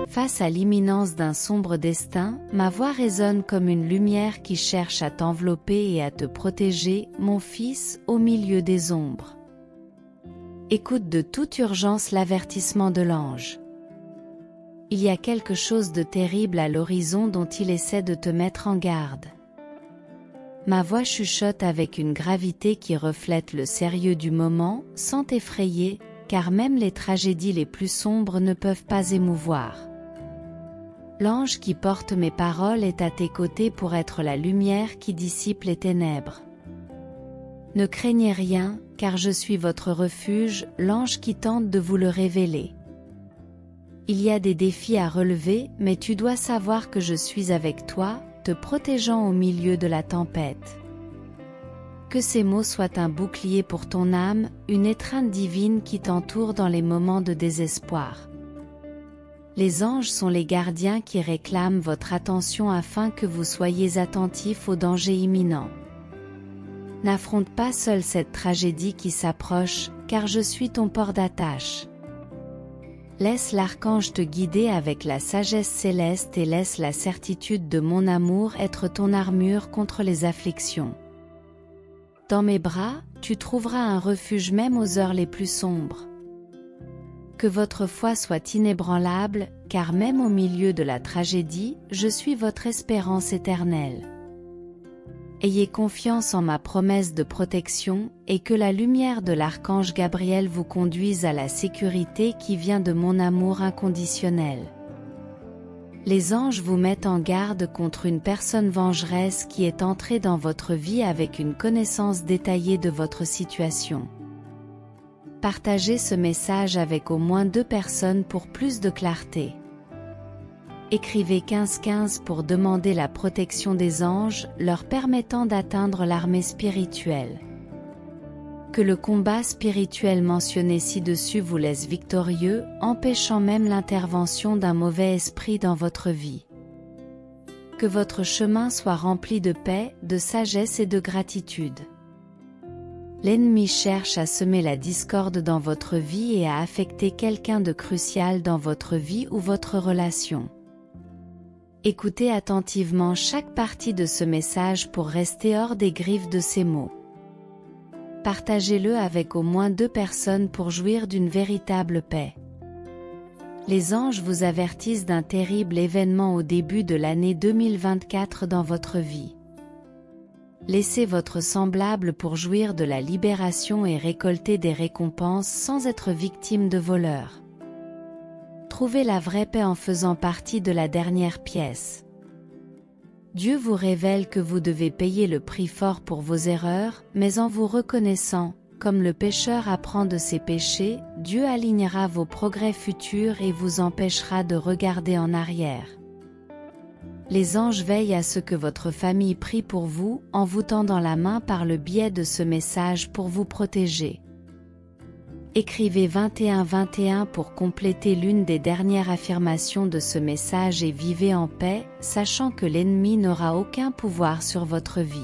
Face à l'imminence d'un sombre destin, ma voix résonne comme une lumière qui cherche à t'envelopper et à te protéger, mon fils, au milieu des ombres. Écoute de toute urgence l'avertissement de l'ange. Il y a quelque chose de terrible à l'horizon dont il essaie de te mettre en garde. Ma voix chuchote avec une gravité qui reflète le sérieux du moment, sans t'effrayer, car même les tragédies les plus sombres ne peuvent pas émouvoir. L'ange qui porte mes paroles est à tes côtés pour être la lumière qui dissipe les ténèbres. Ne craignez rien, car je suis votre refuge, l'ange qui tente de vous le révéler. Il y a des défis à relever, mais tu dois savoir que je suis avec toi, te protégeant au milieu de la tempête. Que ces mots soient un bouclier pour ton âme, une étreinte divine qui t'entoure dans les moments de désespoir. Les anges sont les gardiens qui réclament votre attention afin que vous soyez attentifs aux dangers imminents. N'affronte pas seul cette tragédie qui s'approche, car je suis ton port d'attache. Laisse l'archange te guider avec la sagesse céleste et laisse la certitude de mon amour être ton armure contre les afflictions. Dans mes bras, tu trouveras un refuge même aux heures les plus sombres. Que votre foi soit inébranlable, car même au milieu de la tragédie, je suis votre espérance éternelle. Ayez confiance en ma promesse de protection, et que la lumière de l'archange Gabriel vous conduise à la sécurité qui vient de mon amour inconditionnel. Les anges vous mettent en garde contre une personne vengeresse qui est entrée dans votre vie avec une connaissance détaillée de votre situation. Partagez ce message avec au moins 2 personnes pour plus de clarté. Écrivez 1515 pour demander la protection des anges, leur permettant d'atteindre l'armée spirituelle. Que le combat spirituel mentionné ci-dessus vous laisse victorieux, empêchant même l'intervention d'un mauvais esprit dans votre vie. Que votre chemin soit rempli de paix, de sagesse et de gratitude. L'ennemi cherche à semer la discorde dans votre vie et à affecter quelqu'un de crucial dans votre vie ou votre relation. Écoutez attentivement chaque partie de ce message pour rester hors des griffes de ces mots. Partagez-le avec au moins 2 personnes pour jouir d'une véritable paix. Les anges vous avertissent d'un terrible événement au début de l'année 2024 dans votre vie. Laissez votre semblable pour jouir de la libération et récolter des récompenses sans être victime de voleurs. Trouvez la vraie paix en faisant partie de la dernière pièce. Dieu vous révèle que vous devez payer le prix fort pour vos erreurs, mais en vous reconnaissant, comme le pécheur apprend de ses péchés, Dieu alignera vos progrès futurs et vous empêchera de regarder en arrière. Les anges veillent à ce que votre famille prie pour vous, en vous tendant la main par le biais de ce message pour vous protéger. Écrivez 21-21 pour compléter l'une des dernières affirmations de ce message et vivez en paix, sachant que l'ennemi n'aura aucun pouvoir sur votre vie.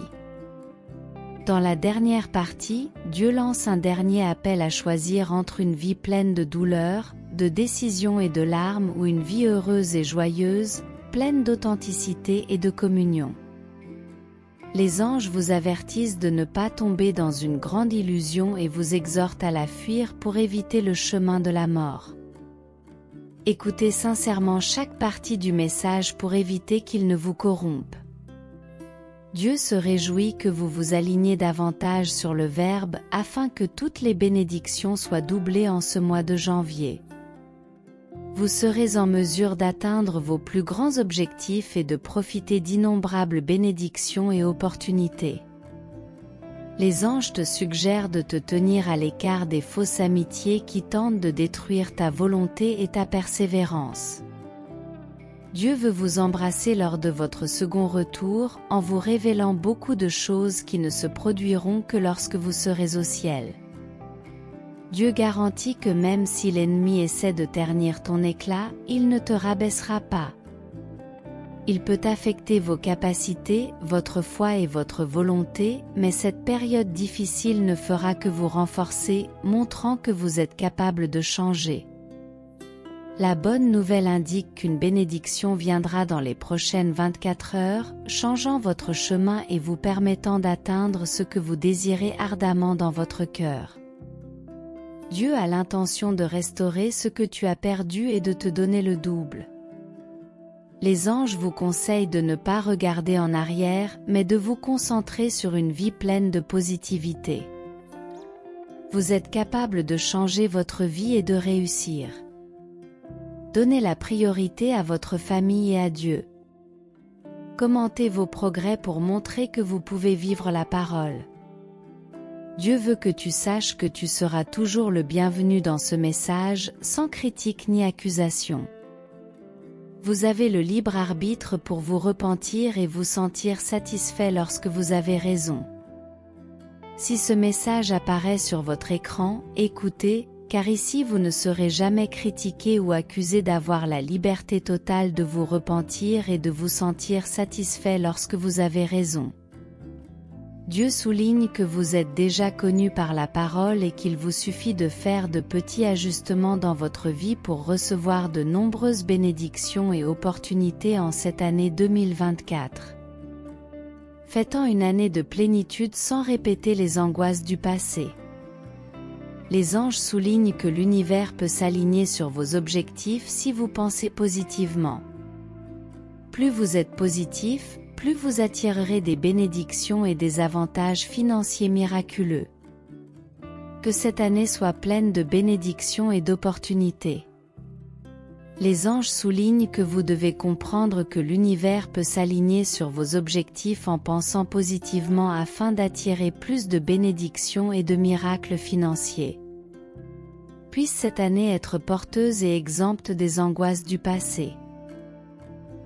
Dans la dernière partie, Dieu lance un dernier appel à choisir entre une vie pleine de douleur, de décisions et de larmes ou une vie heureuse et joyeuse, pleine d'authenticité et de communion. Les anges vous avertissent de ne pas tomber dans une grande illusion et vous exhortent à la fuir pour éviter le chemin de la mort. Écoutez sincèrement chaque partie du message pour éviter qu'il ne vous corrompe. Dieu se réjouit que vous vous aligniez davantage sur le Verbe afin que toutes les bénédictions soient doublées en ce mois de janvier. Vous serez en mesure d'atteindre vos plus grands objectifs et de profiter d'innombrables bénédictions et opportunités. Les anges te suggèrent de te tenir à l'écart des fausses amitiés qui tentent de détruire ta volonté et ta persévérance. Dieu veut vous embrasser lors de votre second retour, en vous révélant beaucoup de choses qui ne se produiront que lorsque vous serez au ciel. Dieu garantit que même si l'ennemi essaie de ternir ton éclat, il ne te rabaissera pas. Il peut affecter vos capacités, votre foi et votre volonté, mais cette période difficile ne fera que vous renforcer, montrant que vous êtes capable de changer. La bonne nouvelle indique qu'une bénédiction viendra dans les prochaines 24 heures, changeant votre chemin et vous permettant d'atteindre ce que vous désirez ardemment dans votre cœur. Dieu a l'intention de restaurer ce que tu as perdu et de te donner le double. Les anges vous conseillent de ne pas regarder en arrière, mais de vous concentrer sur une vie pleine de positivité. Vous êtes capable de changer votre vie et de réussir. Donnez la priorité à votre famille et à Dieu. Commentez vos progrès pour montrer que vous pouvez vivre la parole. Dieu veut que tu saches que tu seras toujours le bienvenu dans ce message, sans critique ni accusation. Vous avez le libre arbitre pour vous repentir et vous sentir satisfait lorsque vous avez raison. Si ce message apparaît sur votre écran, écoutez, car ici vous ne serez jamais critiqué ou accusé d'avoir la liberté totale de vous repentir et de vous sentir satisfait lorsque vous avez raison. Dieu souligne que vous êtes déjà connu par la parole et qu'il vous suffit de faire de petits ajustements dans votre vie pour recevoir de nombreuses bénédictions et opportunités en cette année 2024. Fêtant une année de plénitude sans répéter les angoisses du passé. Les anges soulignent que l'univers peut s'aligner sur vos objectifs si vous pensez positivement. Plus vous êtes positif, plus vous attirerez des bénédictions et des avantages financiers miraculeux. Que cette année soit pleine de bénédictions et d'opportunités. Les anges soulignent que vous devez comprendre que l'univers peut s'aligner sur vos objectifs en pensant positivement afin d'attirer plus de bénédictions et de miracles financiers. Puisse cette année être porteuse et exempte des angoisses du passé.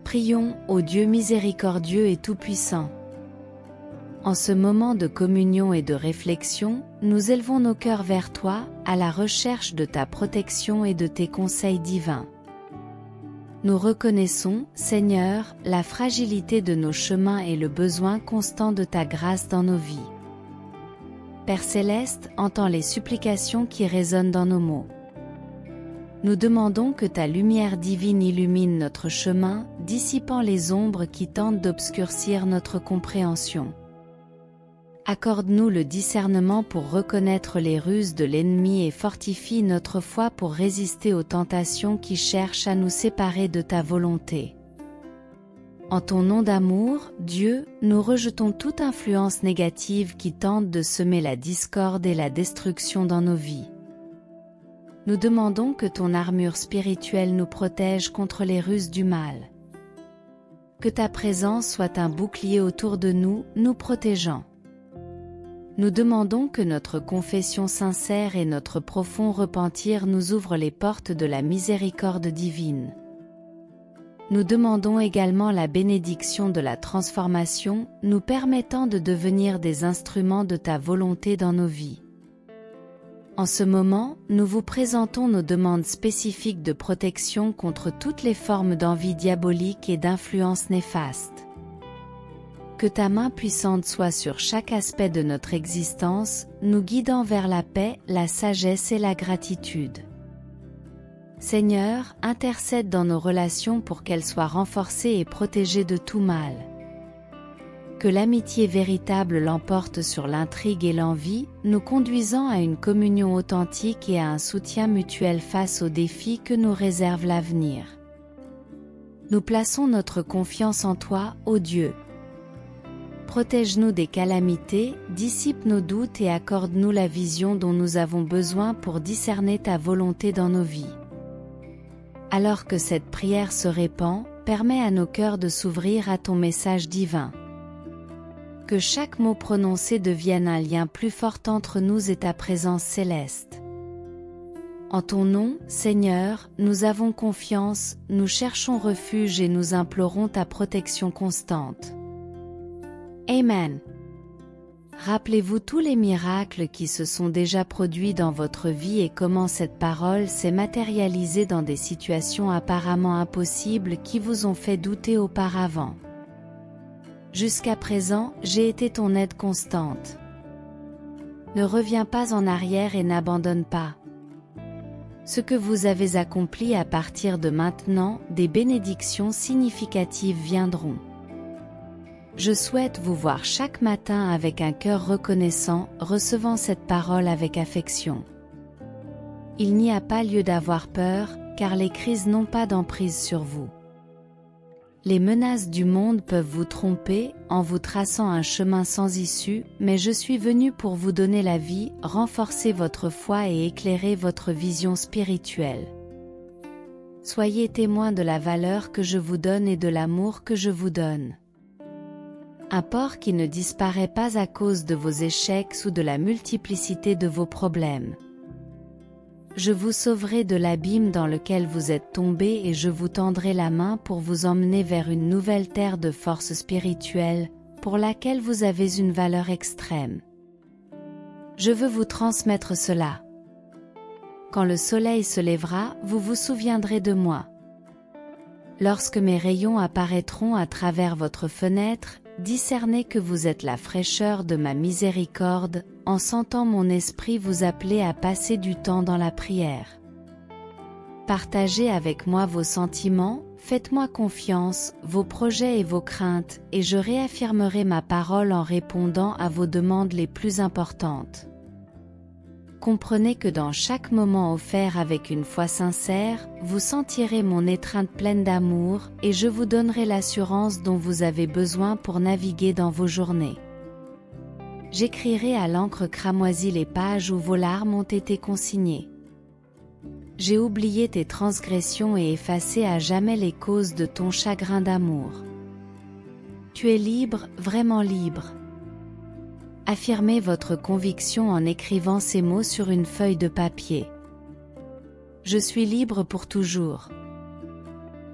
Prions, ô Dieu miséricordieux et tout-puissant. En ce moment de communion et de réflexion, nous élevons nos cœurs vers toi, à la recherche de ta protection et de tes conseils divins. Nous reconnaissons, Seigneur, la fragilité de nos chemins et le besoin constant de ta grâce dans nos vies. Père Céleste, entends les supplications qui résonnent dans nos mots. Nous demandons que ta lumière divine illumine notre chemin, dissipant les ombres qui tentent d'obscurcir notre compréhension. Accorde-nous le discernement pour reconnaître les ruses de l'ennemi et fortifie notre foi pour résister aux tentations qui cherchent à nous séparer de ta volonté. En ton nom d'amour, Dieu, nous rejetons toute influence négative qui tente de semer la discorde et la destruction dans nos vies. Nous demandons que ton armure spirituelle nous protège contre les ruses du mal. Que ta présence soit un bouclier autour de nous, nous protégeant. Nous demandons que notre confession sincère et notre profond repentir nous ouvrent les portes de la miséricorde divine. Nous demandons également la bénédiction de la transformation, nous permettant de devenir des instruments de ta volonté dans nos vies. En ce moment, nous vous présentons nos demandes spécifiques de protection contre toutes les formes d'envie diabolique et d'influence néfaste. Que ta main puissante soit sur chaque aspect de notre existence, nous guidant vers la paix, la sagesse et la gratitude. Seigneur, intercède dans nos relations pour qu'elles soient renforcées et protégées de tout mal. Que l'amitié véritable l'emporte sur l'intrigue et l'envie, nous conduisant à une communion authentique et à un soutien mutuel face aux défis que nous réserve l'avenir. Nous plaçons notre confiance en toi, ô Dieu. Protège-nous des calamités, dissipe nos doutes et accorde-nous la vision dont nous avons besoin pour discerner ta volonté dans nos vies. Alors que cette prière se répand, permets à nos cœurs de s'ouvrir à ton message divin. Que chaque mot prononcé devienne un lien plus fort entre nous et ta présence céleste. En ton nom, Seigneur, nous avons confiance, nous cherchons refuge et nous implorons ta protection constante. Amen. Rappelez-vous tous les miracles qui se sont déjà produits dans votre vie et comment cette parole s'est matérialisée dans des situations apparemment impossibles qui vous ont fait douter auparavant. Jusqu'à présent, j'ai été ton aide constante. Ne reviens pas en arrière et n'abandonne pas. Ce que vous avez accompli à partir de maintenant, des bénédictions significatives viendront. Je souhaite vous voir chaque matin avec un cœur reconnaissant, recevant cette parole avec affection. Il n'y a pas lieu d'avoir peur, car les crises n'ont pas d'emprise sur vous. Les menaces du monde peuvent vous tromper, en vous traçant un chemin sans issue, mais je suis venu pour vous donner la vie, renforcer votre foi et éclairer votre vision spirituelle. Soyez témoins de la valeur que je vous donne et de l'amour que je vous donne. Un port qui ne disparaît pas à cause de vos échecs ou de la multiplicité de vos problèmes. Je vous sauverai de l'abîme dans lequel vous êtes tombés et je vous tendrai la main pour vous emmener vers une nouvelle terre de force spirituelle, pour laquelle vous avez une valeur extrême. Je veux vous transmettre cela. Quand le soleil se lèvera, vous vous souviendrez de moi. Lorsque mes rayons apparaîtront à travers votre fenêtre, discernez que vous êtes la fraîcheur de ma miséricorde, en sentant mon esprit vous appeler à passer du temps dans la prière. Partagez avec moi vos sentiments, faites-moi confiance, vos projets et vos craintes, et je réaffirmerai ma parole en répondant à vos demandes les plus importantes. Comprenez que dans chaque moment offert avec une foi sincère, vous sentirez mon étreinte pleine d'amour, et je vous donnerai l'assurance dont vous avez besoin pour naviguer dans vos journées. J'écrirai à l'encre cramoisie les pages où vos larmes ont été consignées. J'ai oublié tes transgressions et effacé à jamais les causes de ton chagrin d'amour. Tu es libre, vraiment libre. Affirmez votre conviction en écrivant ces mots sur une feuille de papier. Je suis libre pour toujours.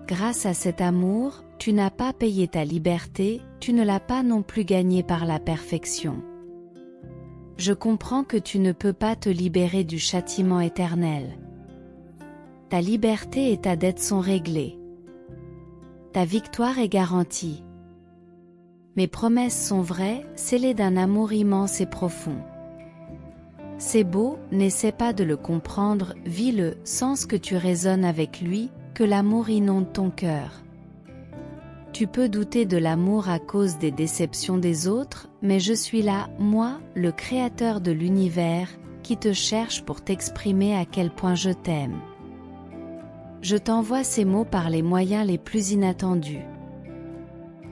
Grâce à cet amour, tu n'as pas payé ta liberté, tu ne l'as pas non plus gagnée par la perfection. Je comprends que tu ne peux pas te libérer du châtiment éternel. Ta liberté et ta dette sont réglées. Ta victoire est garantie. Mes promesses sont vraies, scellées d'un amour immense et profond. C'est beau, n'essaie pas de le comprendre, vis-le, sens que tu résonnes avec lui, que l'amour inonde ton cœur. Tu peux douter de l'amour à cause des déceptions des autres, mais je suis là, moi, le créateur de l'univers, qui te cherche pour t'exprimer à quel point je t'aime. Je t'envoie ces mots par les moyens les plus inattendus.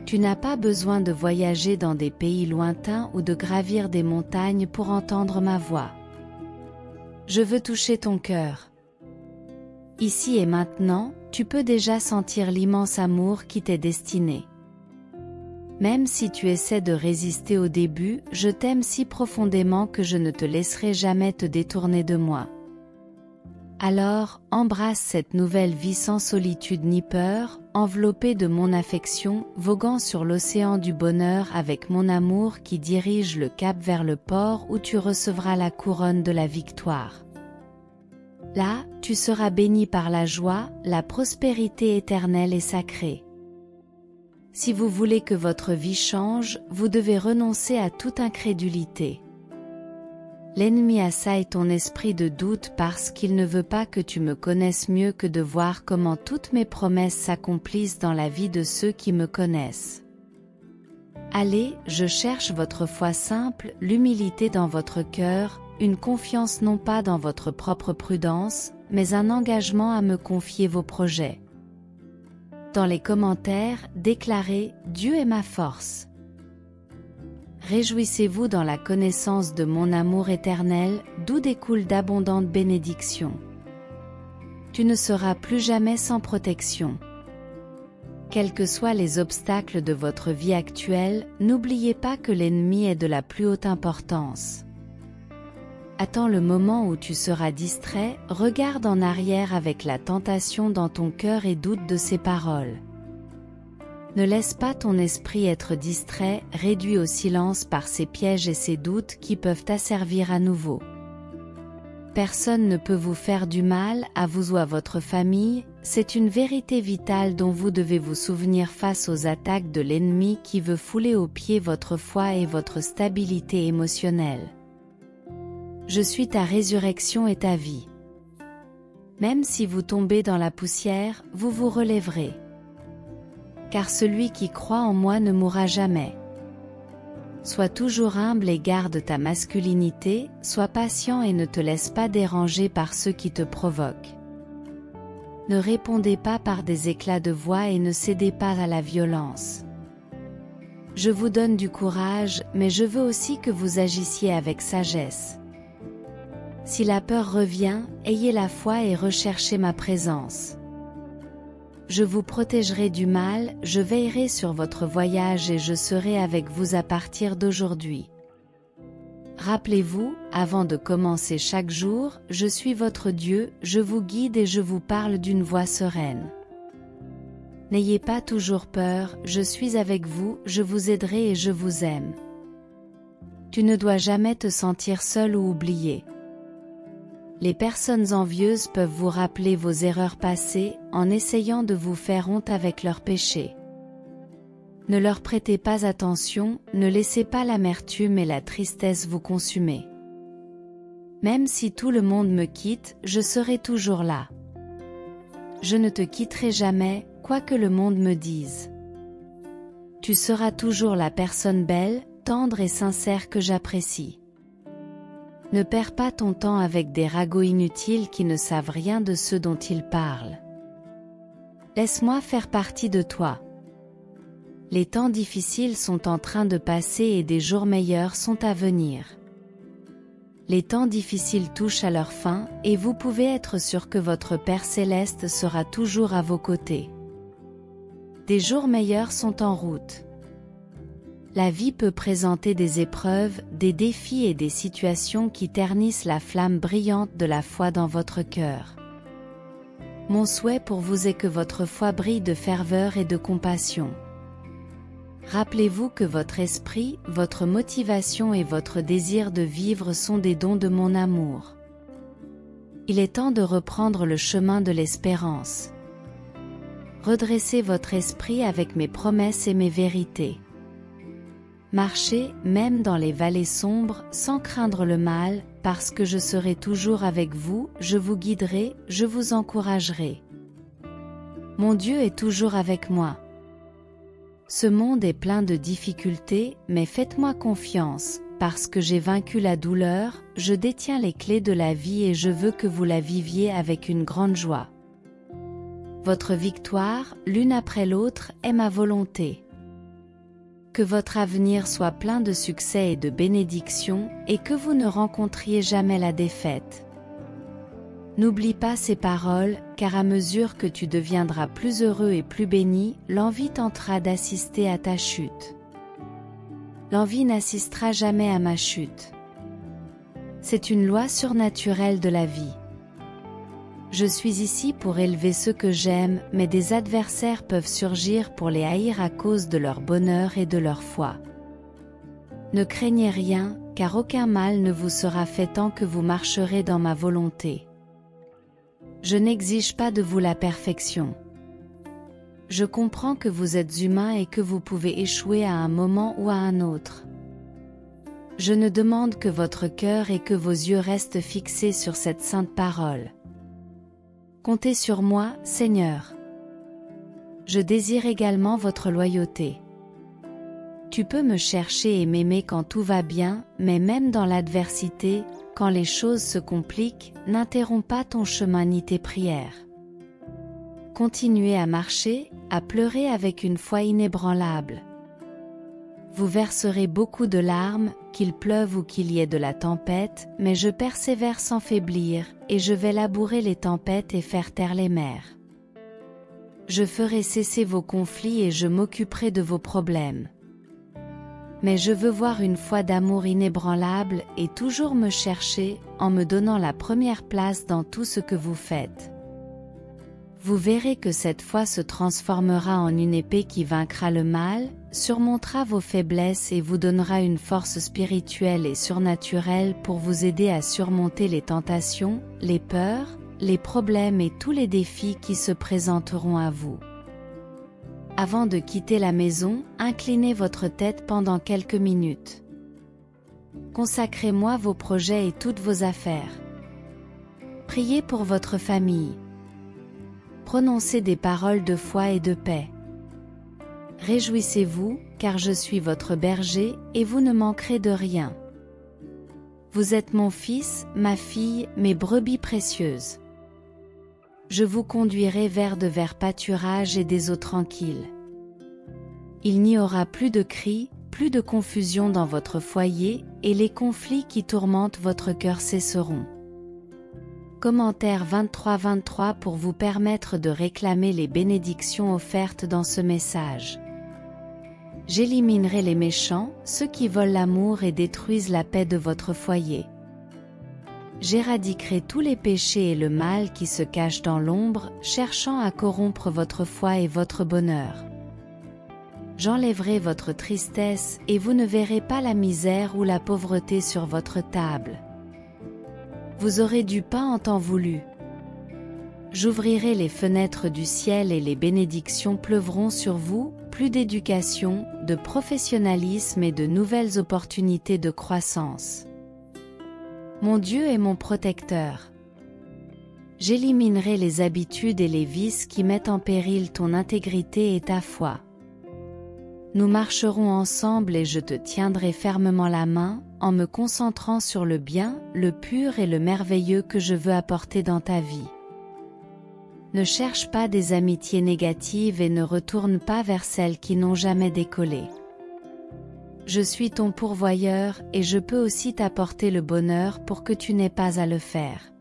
Tu n'as pas besoin de voyager dans des pays lointains ou de gravir des montagnes pour entendre ma voix. Je veux toucher ton cœur. Ici et maintenant, tu peux déjà sentir l'immense amour qui t'est destiné. Même si tu essaies de résister au début, je t'aime si profondément que je ne te laisserai jamais te détourner de moi. Alors, embrasse cette nouvelle vie sans solitude ni peur, enveloppée de mon affection, voguant sur l'océan du bonheur avec mon amour qui dirige le cap vers le port où tu recevras la couronne de la victoire. Là, tu seras béni par la joie, la prospérité éternelle et sacrée. Si vous voulez que votre vie change, vous devez renoncer à toute incrédulité. L'ennemi assaille ton esprit de doute parce qu'il ne veut pas que tu me connaisses mieux que de voir comment toutes mes promesses s'accomplissent dans la vie de ceux qui me connaissent. Allez, je cherche votre foi simple, l'humilité dans votre cœur, une confiance non pas dans votre propre prudence, mais un engagement à me confier vos projets. Dans les commentaires, déclarez « Dieu est ma force ». Réjouissez-vous dans la connaissance de mon amour éternel, d'où découlent d'abondantes bénédictions. Tu ne seras plus jamais sans protection. Quels que soient les obstacles de votre vie actuelle, n'oubliez pas que l'ennemi est de la plus haute importance. Attends le moment où tu seras distrait, regarde en arrière avec la tentation dans ton cœur et doute de ses paroles. Ne laisse pas ton esprit être distrait, réduit au silence par ses pièges et ses doutes qui peuvent t'asservir à nouveau. Personne ne peut vous faire du mal, à vous ou à votre famille, c'est une vérité vitale dont vous devez vous souvenir face aux attaques de l'ennemi qui veut fouler aux pieds votre foi et votre stabilité émotionnelle. Je suis ta résurrection et ta vie. Même si vous tombez dans la poussière, vous vous relèverez. Car celui qui croit en moi ne mourra jamais. Sois toujours humble et garde ta masculinité, sois patient et ne te laisse pas déranger par ceux qui te provoquent. Ne répondez pas par des éclats de voix et ne cédez pas à la violence. Je vous donne du courage, mais je veux aussi que vous agissiez avec sagesse. Si la peur revient, ayez la foi et recherchez ma présence. Je vous protégerai du mal, je veillerai sur votre voyage et je serai avec vous à partir d'aujourd'hui. Rappelez-vous, avant de commencer chaque jour, je suis votre Dieu, je vous guide et je vous parle d'une voix sereine. N'ayez pas toujours peur, je suis avec vous, je vous aiderai et je vous aime. Tu ne dois jamais te sentir seul ou oublié. Les personnes envieuses peuvent vous rappeler vos erreurs passées, en essayant de vous faire honte avec leurs péchés. Ne leur prêtez pas attention, ne laissez pas l'amertume et la tristesse vous consumer. Même si tout le monde me quitte, je serai toujours là. Je ne te quitterai jamais, quoi que le monde me dise. Tu seras toujours la personne belle, tendre et sincère que j'apprécie. Ne perds pas ton temps avec des ragots inutiles qui ne savent rien de ce dont ils parlent. Laisse-moi faire partie de toi. Les temps difficiles sont en train de passer et des jours meilleurs sont à venir. Les temps difficiles touchent à leur fin, et vous pouvez être sûr que votre Père Céleste sera toujours à vos côtés. Des jours meilleurs sont en route. La vie peut présenter des épreuves, des défis et des situations qui ternissent la flamme brillante de la foi dans votre cœur. Mon souhait pour vous est que votre foi brille de ferveur et de compassion. Rappelez-vous que votre esprit, votre motivation et votre désir de vivre sont des dons de mon amour. Il est temps de reprendre le chemin de l'espérance. Redressez votre esprit avec mes promesses et mes vérités. Marchez, même dans les vallées sombres, sans craindre le mal, parce que je serai toujours avec vous, je vous guiderai, je vous encouragerai. Mon Dieu est toujours avec moi. Ce monde est plein de difficultés, mais faites-moi confiance, parce que j'ai vaincu la douleur, je détiens les clés de la vie et je veux que vous la viviez avec une grande joie. Votre victoire, l'une après l'autre, est ma volonté. Que votre avenir soit plein de succès et de bénédictions, et que vous ne rencontriez jamais la défaite. N'oublie pas ces paroles, car à mesure que tu deviendras plus heureux et plus béni, l'envie tentera d'assister à ta chute. L'envie n'assistera jamais à ma chute. C'est une loi surnaturelle de la vie. Je suis ici pour élever ceux que j'aime, mais des adversaires peuvent surgir pour les haïr à cause de leur bonheur et de leur foi. Ne craignez rien, car aucun mal ne vous sera fait tant que vous marcherez dans ma volonté. Je n'exige pas de vous la perfection. Je comprends que vous êtes humain et que vous pouvez échouer à un moment ou à un autre. Je ne demande que votre cœur et que vos yeux restent fixés sur cette sainte parole. Comptez sur moi, Seigneur. Je désire également votre loyauté. Tu peux me chercher et m'aimer quand tout va bien, mais même dans l'adversité, quand les choses se compliquent, n'interromps pas ton chemin ni tes prières. Continuez à marcher, à pleurer avec une foi inébranlable. Vous verserez beaucoup de larmes, qu'il pleuve ou qu'il y ait de la tempête, mais je persévère sans faiblir, et je vais labourer les tempêtes et faire taire les mers. Je ferai cesser vos conflits et je m'occuperai de vos problèmes. Mais je veux voir une foi d'amour inébranlable et toujours me chercher, en me donnant la première place dans tout ce que vous faites. Vous verrez que cette foi se transformera en une épée qui vaincra le mal, surmontera vos faiblesses et vous donnera une force spirituelle et surnaturelle pour vous aider à surmonter les tentations, les peurs, les problèmes et tous les défis qui se présenteront à vous. Avant de quitter la maison, inclinez votre tête pendant quelques minutes. Consacrez-moi vos projets et toutes vos affaires. Priez pour votre famille. Prononcez des paroles de foi et de paix. Réjouissez-vous, car je suis votre berger, et vous ne manquerez de rien. Vous êtes mon fils, ma fille, mes brebis précieuses. Je vous conduirai vers de verts pâturages et des eaux tranquilles. Il n'y aura plus de cris, plus de confusion dans votre foyer, et les conflits qui tourmentent votre cœur cesseront. Commentaire 23-23 pour vous permettre de réclamer les bénédictions offertes dans ce message. J'éliminerai les méchants, ceux qui volent l'amour et détruisent la paix de votre foyer. J'éradiquerai tous les péchés et le mal qui se cachent dans l'ombre, cherchant à corrompre votre foi et votre bonheur. J'enlèverai votre tristesse, et vous ne verrez pas la misère ou la pauvreté sur votre table. Vous aurez du pain en temps voulu. J'ouvrirai les fenêtres du ciel et les bénédictions pleuvront sur vous, plus d'éducation, de professionnalisme et de nouvelles opportunités de croissance. Mon Dieu est mon protecteur. J'éliminerai les habitudes et les vices qui mettent en péril ton intégrité et ta foi. Nous marcherons ensemble et je te tiendrai fermement la main, en me concentrant sur le bien, le pur et le merveilleux que je veux apporter dans ta vie. Ne cherche pas des amitiés négatives et ne retourne pas vers celles qui n'ont jamais décollé. Je suis ton pourvoyeur et je peux aussi t'apporter le bonheur pour que tu n'aies pas à le faire.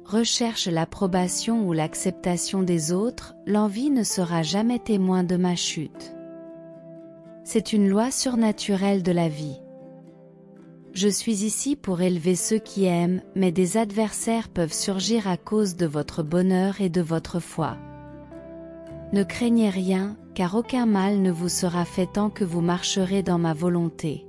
Recherche l'approbation ou l'acceptation des autres, l'envie ne sera jamais témoin de ma chute. C'est une loi surnaturelle de la vie. Je suis ici pour élever ceux qui aiment, mais des adversaires peuvent surgir à cause de votre bonheur et de votre foi. Ne craignez rien, car aucun mal ne vous sera fait tant que vous marcherez dans ma volonté.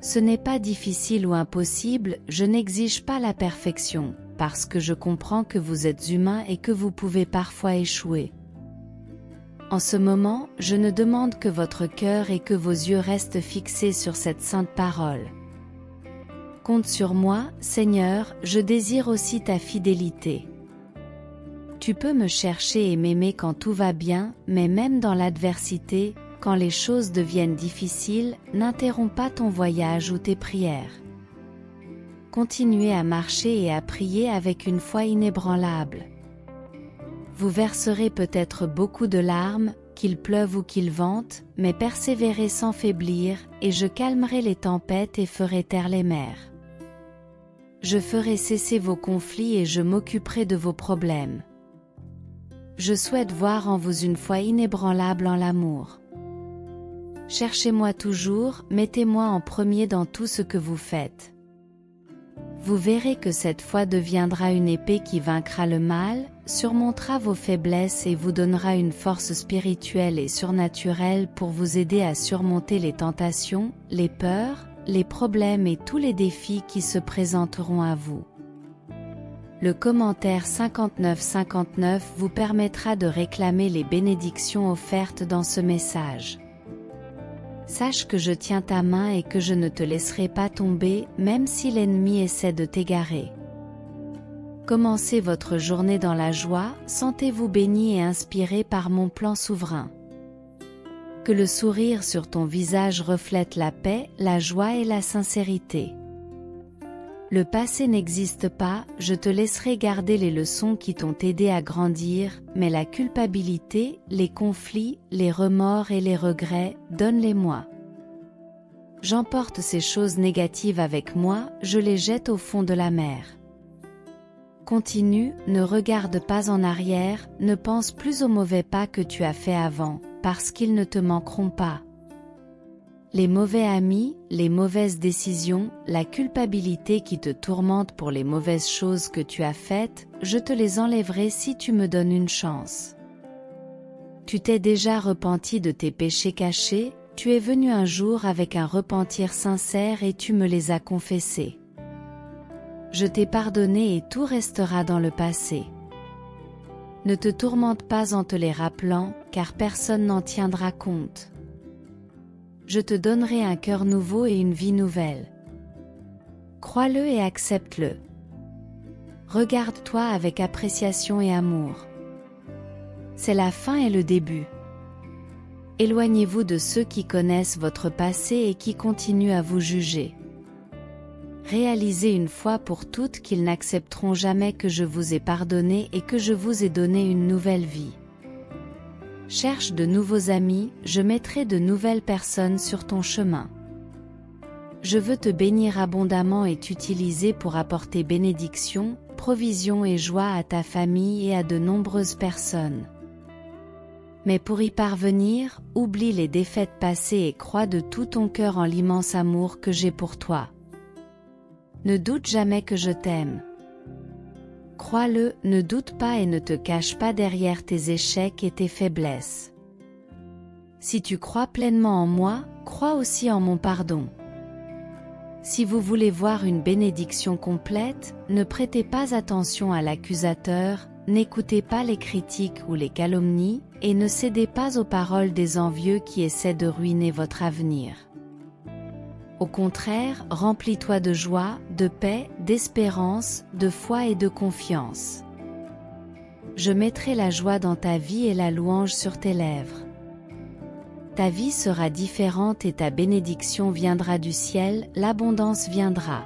Ce n'est pas difficile ou impossible, je n'exige pas la perfection, parce que je comprends que vous êtes humain et que vous pouvez parfois échouer. En ce moment, je ne demande que votre cœur et que vos yeux restent fixés sur cette sainte parole. Compte sur moi, Seigneur, je désire aussi ta fidélité. Tu peux me chercher et m'aimer quand tout va bien, mais même dans l'adversité, quand les choses deviennent difficiles, n'interromps pas ton voyage ou tes prières. Continuez à marcher et à prier avec une foi inébranlable. Vous verserez peut-être beaucoup de larmes, qu'il pleuve ou qu'il vente, mais persévérez sans faiblir, et je calmerai les tempêtes et ferai taire les mers. Je ferai cesser vos conflits et je m'occuperai de vos problèmes. Je souhaite voir en vous une foi inébranlable en l'amour. Cherchez-moi toujours, mettez-moi en premier dans tout ce que vous faites. Vous verrez que cette foi deviendra une épée qui vaincra le mal, surmontera vos faiblesses et vous donnera une force spirituelle et surnaturelle pour vous aider à surmonter les tentations, les peurs, les problèmes et tous les défis qui se présenteront à vous. Le commentaire 59-59 vous permettra de réclamer les bénédictions offertes dans ce message. Sache que je tiens ta main et que je ne te laisserai pas tomber, même si l'ennemi essaie de t'égarer. Commencez votre journée dans la joie, sentez-vous béni et inspiré par mon plan souverain. Que le sourire sur ton visage reflète la paix, la joie et la sincérité. Le passé n'existe pas, je te laisserai garder les leçons qui t'ont aidé à grandir, mais la culpabilité, les conflits, les remords et les regrets, donne-les-moi. J'emporte ces choses négatives avec moi, je les jette au fond de la mer. Continue, ne regarde pas en arrière, ne pense plus aux mauvais pas que tu as fait avant, parce qu'ils ne te manqueront pas. Les mauvais amis, les mauvaises décisions, la culpabilité qui te tourmente pour les mauvaises choses que tu as faites, je te les enlèverai si tu me donnes une chance. Tu t'es déjà repenti de tes péchés cachés, tu es venu un jour avec un repentir sincère et tu me les as confessés. Je t'ai pardonné et tout restera dans le passé. Ne te tourmente pas en te les rappelant, car personne n'en tiendra compte. Je te donnerai un cœur nouveau et une vie nouvelle. Crois-le et accepte-le. Regarde-toi avec appréciation et amour. C'est la fin et le début. Éloignez-vous de ceux qui connaissent votre passé et qui continuent à vous juger. Réalisez une fois pour toutes qu'ils n'accepteront jamais que je vous ai pardonné et que je vous ai donné une nouvelle vie. Cherche de nouveaux amis, je mettrai de nouvelles personnes sur ton chemin. Je veux te bénir abondamment et t'utiliser pour apporter bénédiction, provision et joie à ta famille et à de nombreuses personnes. Mais pour y parvenir, oublie les défaites passées et crois de tout ton cœur en l'immense amour que j'ai pour toi. Ne doute jamais que je t'aime. Crois-le, ne doute pas et ne te cache pas derrière tes échecs et tes faiblesses. Si tu crois pleinement en moi, crois aussi en mon pardon. Si vous voulez voir une bénédiction complète, ne prêtez pas attention à l'accusateur, n'écoutez pas les critiques ou les calomnies, et ne cédez pas aux paroles des envieux qui essaient de ruiner votre avenir. Au contraire, remplis-toi de joie, de paix, d'espérance, de foi et de confiance. Je mettrai la joie dans ta vie et la louange sur tes lèvres. Ta vie sera différente et ta bénédiction viendra du ciel, l'abondance viendra.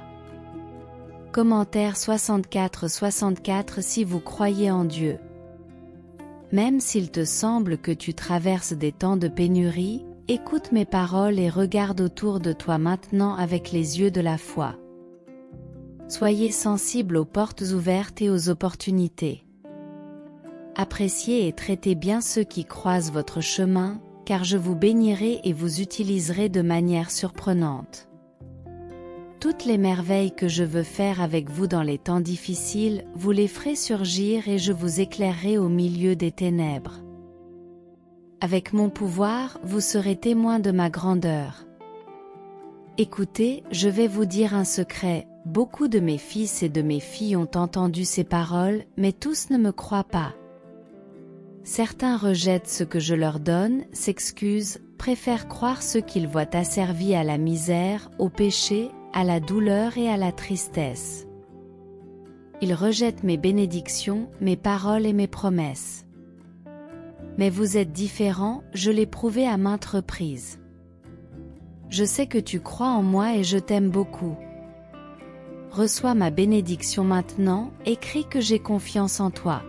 Commentaire 64 si vous croyez en Dieu. Même s'il te semble que tu traverses des temps de pénurie, écoute mes paroles et regarde autour de toi maintenant avec les yeux de la foi. Soyez sensibles aux portes ouvertes et aux opportunités. Appréciez et traitez bien ceux qui croisent votre chemin, car je vous bénirai et vous utiliserai de manière surprenante. Toutes les merveilles que je veux faire avec vous dans les temps difficiles, vous les ferez surgir et je vous éclairerai au milieu des ténèbres. Avec mon pouvoir, vous serez témoins de ma grandeur. Écoutez, je vais vous dire un secret, beaucoup de mes fils et de mes filles ont entendu ces paroles, mais tous ne me croient pas. Certains rejettent ce que je leur donne, s'excusent, préfèrent croire ce qu'ils voient asservis à la misère, au péché, à la douleur et à la tristesse. Ils rejettent mes bénédictions, mes paroles et mes promesses. Mais vous êtes différents, je l'ai prouvé à maintes reprises. Je sais que tu crois en moi et je t'aime beaucoup. Reçois ma bénédiction maintenant, et crie que j'ai confiance en toi.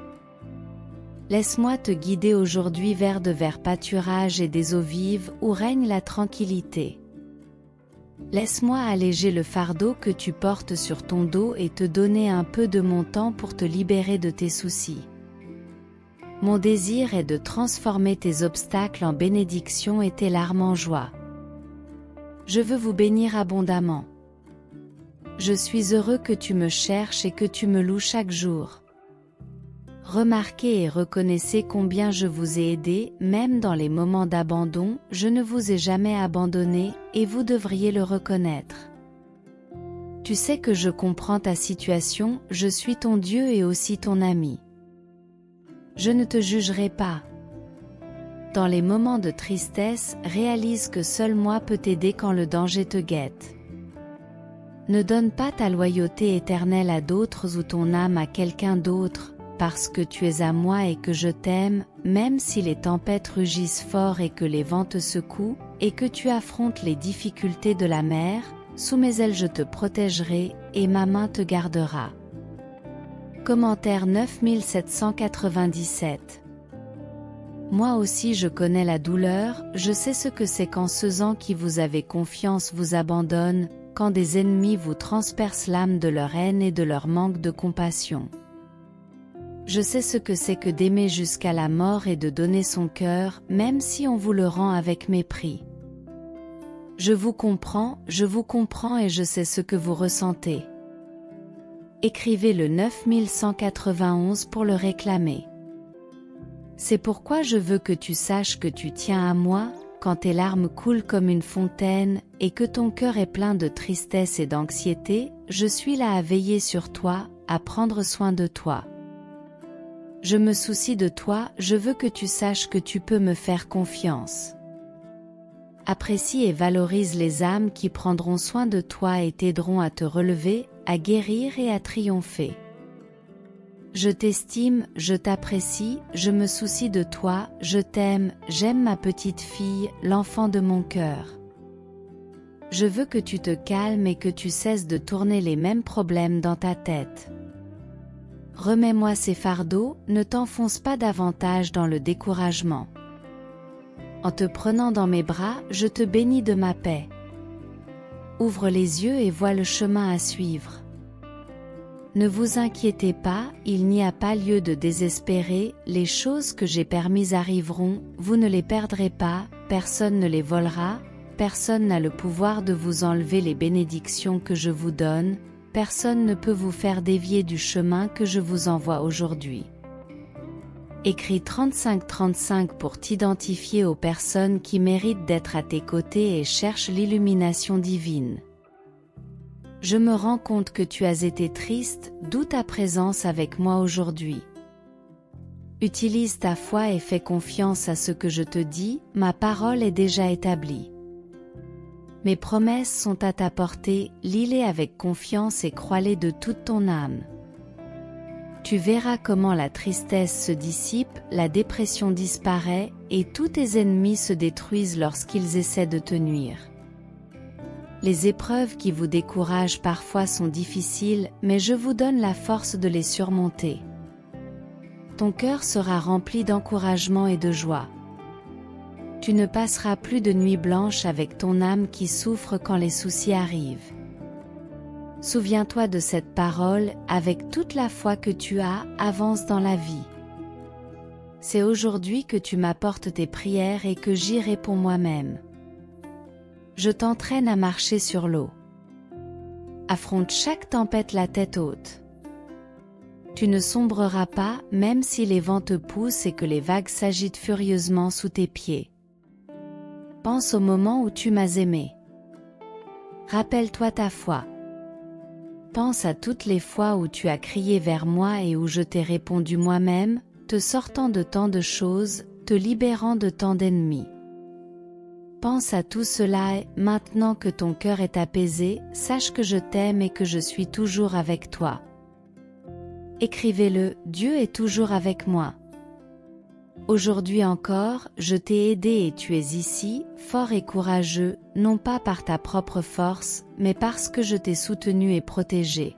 Laisse-moi te guider aujourd'hui vers de verts pâturages et des eaux vives où règne la tranquillité. Laisse-moi alléger le fardeau que tu portes sur ton dos et te donner un peu de mon temps pour te libérer de tes soucis. Mon désir est de transformer tes obstacles en bénédictions et tes larmes en joie. Je veux vous bénir abondamment. Je suis heureux que tu me cherches et que tu me loues chaque jour. Remarquez et reconnaissez combien je vous ai aidé, même dans les moments d'abandon, je ne vous ai jamais abandonné, et vous devriez le reconnaître. Tu sais que je comprends ta situation, je suis ton Dieu et aussi ton ami. Je ne te jugerai pas. Dans les moments de tristesse, réalise que seul moi peux t'aider quand le danger te guette. Ne donne pas ta loyauté éternelle à d'autres ou ton âme à quelqu'un d'autre, parce que tu es à moi et que je t'aime, même si les tempêtes rugissent fort et que les vents te secouent, et que tu affrontes les difficultés de la mer, sous mes ailes je te protégerai, et ma main te gardera. Commentaire 9797. Moi aussi je connais la douleur, je sais ce que c'est quand ceux en qui vous avez confiance vous abandonnent, quand des ennemis vous transpercent l'âme de leur haine et de leur manque de compassion. Je sais ce que c'est que d'aimer jusqu'à la mort et de donner son cœur, même si on vous le rend avec mépris. Je vous comprends et je sais ce que vous ressentez. Écrivez le 9191 pour le réclamer. C'est pourquoi je veux que tu saches que tu tiens à moi, quand tes larmes coulent comme une fontaine, et que ton cœur est plein de tristesse et d'anxiété, je suis là à veiller sur toi, à prendre soin de toi. Je me soucie de toi, je veux que tu saches que tu peux me faire confiance. Apprécie et valorise les âmes qui prendront soin de toi et t'aideront à te relever, à guérir et à triompher. Je t'estime, je t'apprécie, je me soucie de toi, je t'aime, j'aime ma petite fille, l'enfant de mon cœur. Je veux que tu te calmes et que tu cesses de tourner les mêmes problèmes dans ta tête. Remets-moi ces fardeaux, ne t'enfonce pas davantage dans le découragement. En te prenant dans mes bras, je te bénis de ma paix. Ouvre les yeux et vois le chemin à suivre. Ne vous inquiétez pas, il n'y a pas lieu de désespérer, les choses que j'ai permises arriveront, vous ne les perdrez pas, personne ne les volera, personne n'a le pouvoir de vous enlever les bénédictions que je vous donne, personne ne peut vous faire dévier du chemin que je vous envoie aujourd'hui. Écris 3535 pour t'identifier aux personnes qui méritent d'être à tes côtés et cherche l'illumination divine. Je me rends compte que tu as été triste, d'où ta présence avec moi aujourd'hui. Utilise ta foi et fais confiance à ce que je te dis, ma parole est déjà établie. Mes promesses sont à ta portée, lis-les avec confiance et crois-les de toute ton âme. Tu verras comment la tristesse se dissipe, la dépression disparaît, et tous tes ennemis se détruisent lorsqu'ils essaient de te nuire. Les épreuves qui vous découragent parfois sont difficiles, mais je vous donne la force de les surmonter. Ton cœur sera rempli d'encouragement et de joie. Tu ne passeras plus de nuit blanche avec ton âme qui souffre quand les soucis arrivent. Souviens-toi de cette parole, avec toute la foi que tu as, avance dans la vie. C'est aujourd'hui que tu m'apportes tes prières et que j'y réponds moi-même. Je t'entraîne à marcher sur l'eau. Affronte chaque tempête la tête haute. Tu ne sombreras pas, même si les vents te poussent et que les vagues s'agitent furieusement sous tes pieds. Pense au moment où tu m'as aimé. Rappelle-toi ta foi. Pense à toutes les fois où tu as crié vers moi et où je t'ai répondu moi-même, te sortant de tant de choses, te libérant de tant d'ennemis. Pense à tout cela et, maintenant que ton cœur est apaisé, sache que je t'aime et que je suis toujours avec toi. Écrivez-le, Dieu est toujours avec moi. Aujourd'hui encore, je t'ai aidé et tu es ici, fort et courageux, non pas par ta propre force, mais parce que je t'ai soutenu et protégé.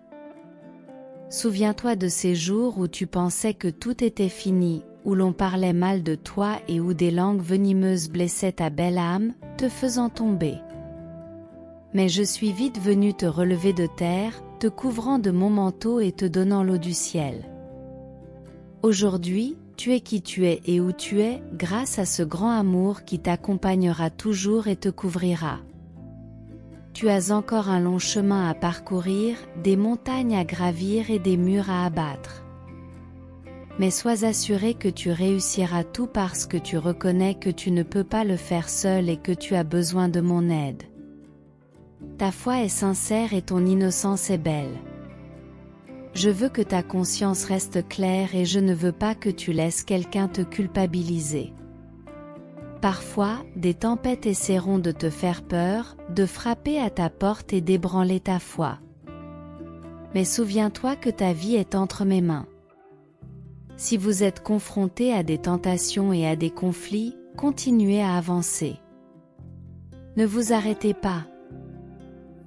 Souviens-toi de ces jours où tu pensais que tout était fini, où l'on parlait mal de toi et où des langues venimeuses blessaient ta belle âme, te faisant tomber. Mais je suis vite venu te relever de terre, te couvrant de mon manteau et te donnant l'eau du ciel. Aujourd'hui, tu es qui tu es et où tu es, grâce à ce grand amour qui t'accompagnera toujours et te couvrira. Tu as encore un long chemin à parcourir, des montagnes à gravir et des murs à abattre. Mais sois assuré que tu réussiras tout parce que tu reconnais que tu ne peux pas le faire seul et que tu as besoin de mon aide. Ta foi est sincère et ton innocence est belle. Je veux que ta conscience reste claire et je ne veux pas que tu laisses quelqu'un te culpabiliser. Parfois, des tempêtes essaieront de te faire peur, de frapper à ta porte et d'ébranler ta foi. Mais souviens-toi que ta vie est entre mes mains. Si vous êtes confronté à des tentations et à des conflits, continuez à avancer. Ne vous arrêtez pas.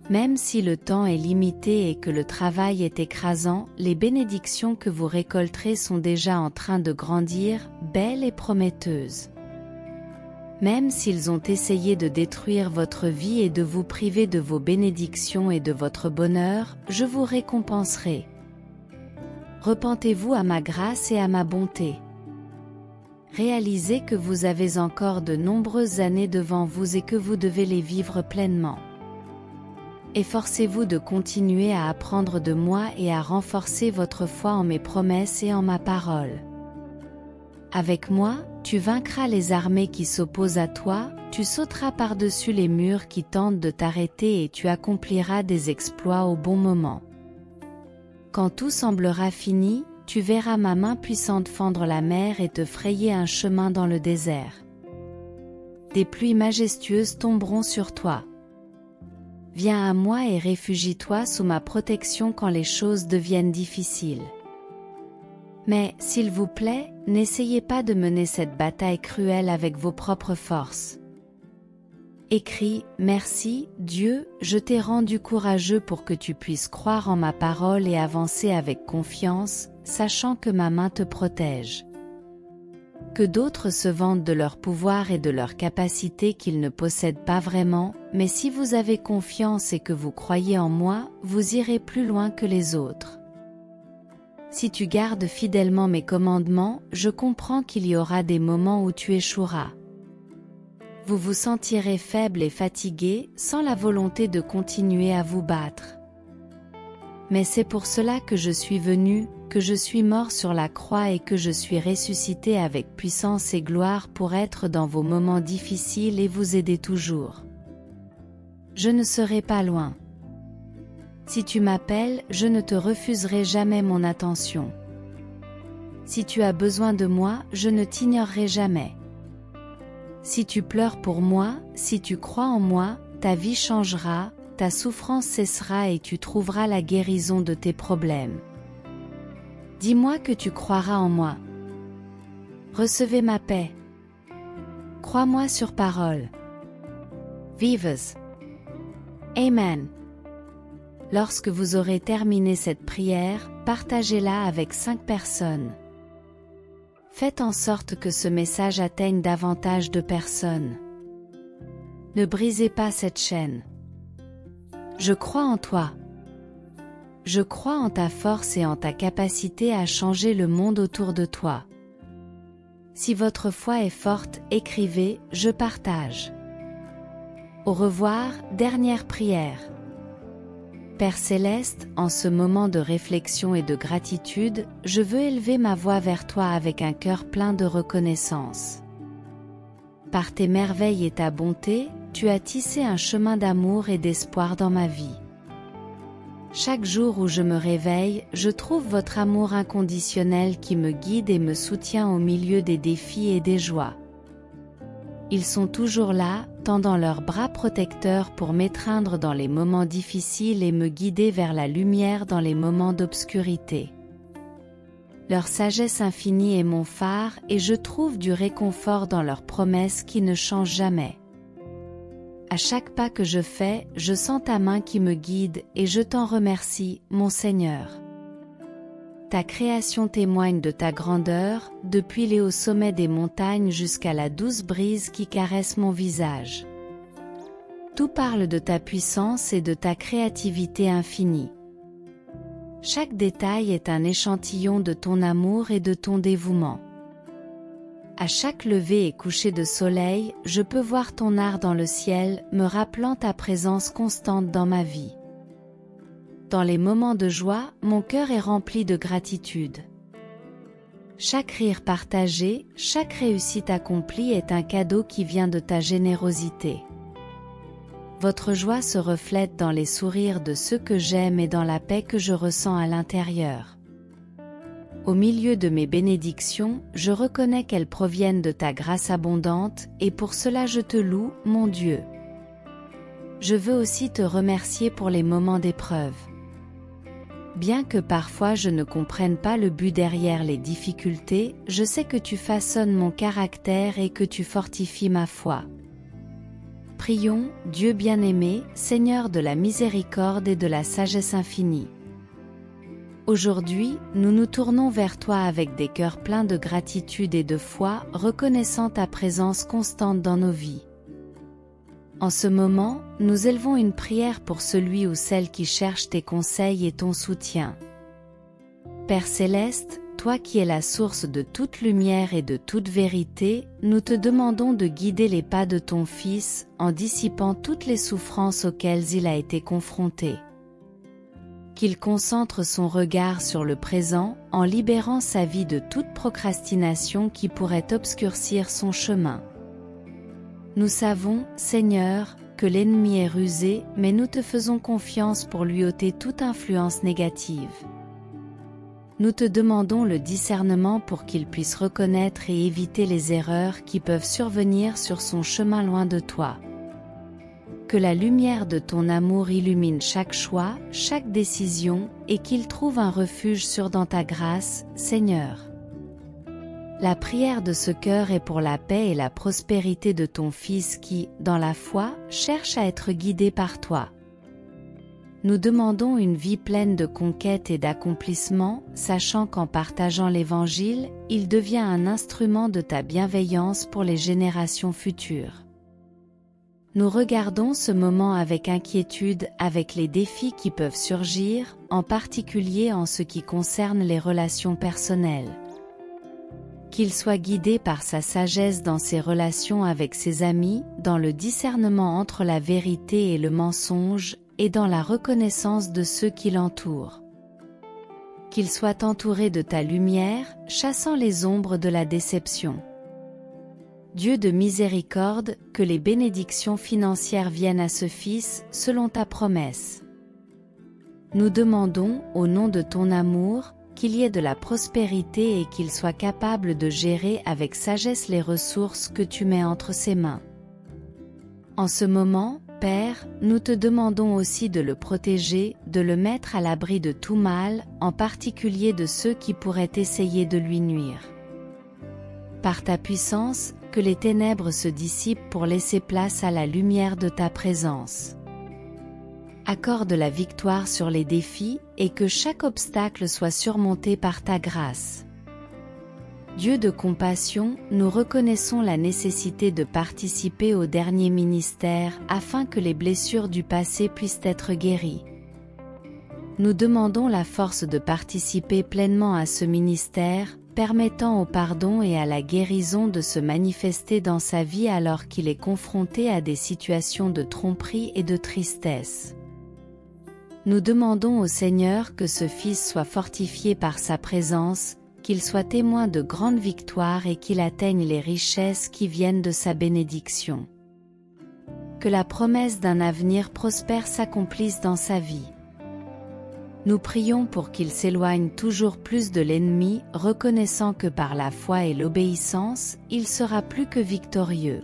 Même si le temps est limité et que le travail est écrasant, les bénédictions que vous récolterez sont déjà en train de grandir, belles et prometteuses. Même s'ils ont essayé de détruire votre vie et de vous priver de vos bénédictions et de votre bonheur, je vous récompenserai. Repentez-vous à ma grâce et à ma bonté. Réalisez que vous avez encore de nombreuses années devant vous et que vous devez les vivre pleinement. Efforcez-vous de continuer à apprendre de moi et à renforcer votre foi en mes promesses et en ma parole. Avec moi, tu vaincras les armées qui s'opposent à toi, tu sauteras par-dessus les murs qui tentent de t'arrêter et tu accompliras des exploits au bon moment. Quand tout semblera fini, tu verras ma main puissante fendre la mer et te frayer un chemin dans le désert. Des pluies majestueuses tomberont sur toi. Viens à moi et réfugie-toi sous ma protection quand les choses deviennent difficiles. Mais, s'il vous plaît, n'essayez pas de mener cette bataille cruelle avec vos propres forces. Écris, merci, Dieu, je t'ai rendu courageux pour que tu puisses croire en ma parole et avancer avec confiance, sachant que ma main te protège. Que d'autres se vantent de leur pouvoir et de leur capacité qu'ils ne possèdent pas vraiment, mais si vous avez confiance et que vous croyez en moi, vous irez plus loin que les autres. Si tu gardes fidèlement mes commandements, je comprends qu'il y aura des moments où tu échoueras. Vous vous sentirez faible et fatigué, sans la volonté de continuer à vous battre. Mais c'est pour cela que je suis venu, que je suis mort sur la croix et que je suis ressuscité avec puissance et gloire pour être dans vos moments difficiles et vous aider toujours. Je ne serai pas loin. Si tu m'appelles, je ne te refuserai jamais mon attention. Si tu as besoin de moi, je ne t'ignorerai jamais. Si tu pleures pour moi, si tu crois en moi, ta vie changera, ta souffrance cessera et tu trouveras la guérison de tes problèmes. Dis-moi que tu croiras en moi. Recevez ma paix. Crois-moi sur parole. Vives. Amen. Lorsque vous aurez terminé cette prière, partagez-la avec 5 personnes. Faites en sorte que ce message atteigne davantage de personnes. Ne brisez pas cette chaîne. Je crois en toi. Je crois en ta force et en ta capacité à changer le monde autour de toi. Si votre foi est forte, écrivez « Je partage ». Au revoir, dernière prière. Père Céleste, en ce moment de réflexion et de gratitude, je veux élever ma voix vers toi avec un cœur plein de reconnaissance. Par tes merveilles et ta bonté, tu as tissé un chemin d'amour et d'espoir dans ma vie. Chaque jour où je me réveille, je trouve votre amour inconditionnel qui me guide et me soutient au milieu des défis et des joies. Ils sont toujours là, tendant leurs bras protecteurs pour m'étreindre dans les moments difficiles et me guider vers la lumière dans les moments d'obscurité. Leur sagesse infinie est mon phare et je trouve du réconfort dans leurs promesses qui ne changent jamais. À chaque pas que je fais, je sens ta main qui me guide et je t'en remercie, mon Seigneur. Ta création témoigne de ta grandeur, depuis les hauts sommets des montagnes jusqu'à la douce brise qui caresse mon visage. Tout parle de ta puissance et de ta créativité infinie. Chaque détail est un échantillon de ton amour et de ton dévouement. À chaque lever et coucher de soleil, je peux voir ton art dans le ciel, me rappelant ta présence constante dans ma vie. Dans les moments de joie, mon cœur est rempli de gratitude. Chaque rire partagé, chaque réussite accomplie est un cadeau qui vient de ta générosité. Votre joie se reflète dans les sourires de ceux que j'aime et dans la paix que je ressens à l'intérieur. Au milieu de mes bénédictions, je reconnais qu'elles proviennent de ta grâce abondante, et pour cela je te loue, mon Dieu. Je veux aussi te remercier pour les moments d'épreuve. Bien que parfois je ne comprenne pas le but derrière les difficultés, je sais que tu façonnes mon caractère et que tu fortifies ma foi. Prions, Dieu bien-aimé, Seigneur de la miséricorde et de la sagesse infinie. Aujourd'hui, nous nous tournons vers toi avec des cœurs pleins de gratitude et de foi, reconnaissant ta présence constante dans nos vies. En ce moment, nous élevons une prière pour celui ou celle qui cherche tes conseils et ton soutien. Père Céleste, toi qui es la source de toute lumière et de toute vérité, nous te demandons de guider les pas de ton Fils, en dissipant toutes les souffrances auxquelles il a été confronté. Qu'il concentre son regard sur le présent, en libérant sa vie de toute procrastination qui pourrait obscurcir son chemin. Nous savons, Seigneur, que l'ennemi est rusé, mais nous te faisons confiance pour lui ôter toute influence négative. Nous te demandons le discernement pour qu'il puisse reconnaître et éviter les erreurs qui peuvent survenir sur son chemin loin de toi. que la lumière de ton amour illumine chaque choix, chaque décision, et qu'il trouve un refuge sûr dans ta grâce, Seigneur. La prière de ce cœur est pour la paix et la prospérité de ton Fils qui, dans la foi, cherche à être guidé par toi. Nous demandons une vie pleine de conquête et d'accomplissement, sachant qu'en partageant l'Évangile, il devient un instrument de ta bienveillance pour les générations futures. Nous regardons ce moment avec inquiétude, avec les défis qui peuvent surgir, en particulier en ce qui concerne les relations personnelles. Qu'il soit guidé par sa sagesse dans ses relations avec ses amis, dans le discernement entre la vérité et le mensonge, et dans la reconnaissance de ceux qui l'entourent. Qu'il soit entouré de ta lumière, chassant les ombres de la déception. Dieu de miséricorde, que les bénédictions financières viennent à ce Fils, selon ta promesse. Nous demandons, au nom de ton amour, qu'il y ait de la prospérité et qu'il soit capable de gérer avec sagesse les ressources que tu mets entre ses mains. En ce moment, Père, nous te demandons aussi de le protéger, de le mettre à l'abri de tout mal, en particulier de ceux qui pourraient essayer de lui nuire. Par ta puissance, que les ténèbres se dissipent pour laisser place à la lumière de ta présence. Accorde la victoire sur les défis, et que chaque obstacle soit surmonté par ta grâce. Dieu de compassion, nous reconnaissons la nécessité de participer au dernier ministère afin que les blessures du passé puissent être guéries. Nous demandons la force de participer pleinement à ce ministère, permettant au pardon et à la guérison de se manifester dans sa vie alors qu'il est confronté à des situations de tromperie et de tristesse. Nous demandons au Seigneur que ce Fils soit fortifié par sa présence, qu'il soit témoin de grandes victoires et qu'il atteigne les richesses qui viennent de sa bénédiction. Que la promesse d'un avenir prospère s'accomplisse dans sa vie. Nous prions pour qu'il s'éloigne toujours plus de l'ennemi, reconnaissant que par la foi et l'obéissance, il sera plus que victorieux.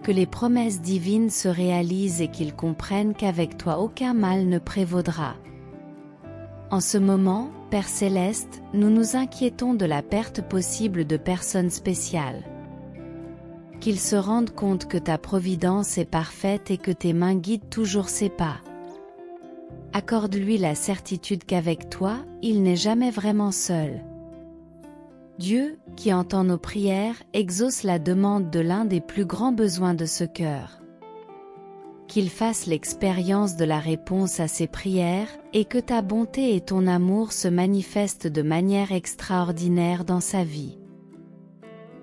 Que les promesses divines se réalisent et qu'il comprenne qu'avec toi aucun mal ne prévaudra. En ce moment, Père Céleste, nous nous inquiétons de la perte possible de personnes spéciales. Qu'il se rende compte que ta providence est parfaite et que tes mains guident toujours ses pas. Accorde-lui la certitude qu'avec toi, il n'est jamais vraiment seul. Dieu, qui entend nos prières, exauce la demande de l'un des plus grands besoins de ce cœur. Qu'il fasse l'expérience de la réponse à ses prières, et que ta bonté et ton amour se manifestent de manière extraordinaire dans sa vie.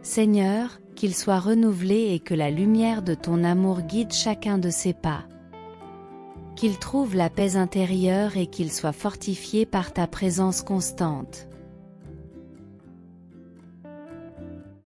Seigneur, qu'il soit renouvelé et que la lumière de ton amour guide chacun de ses pas. Qu'il trouve la paix intérieure et qu'il soit fortifié par ta présence constante.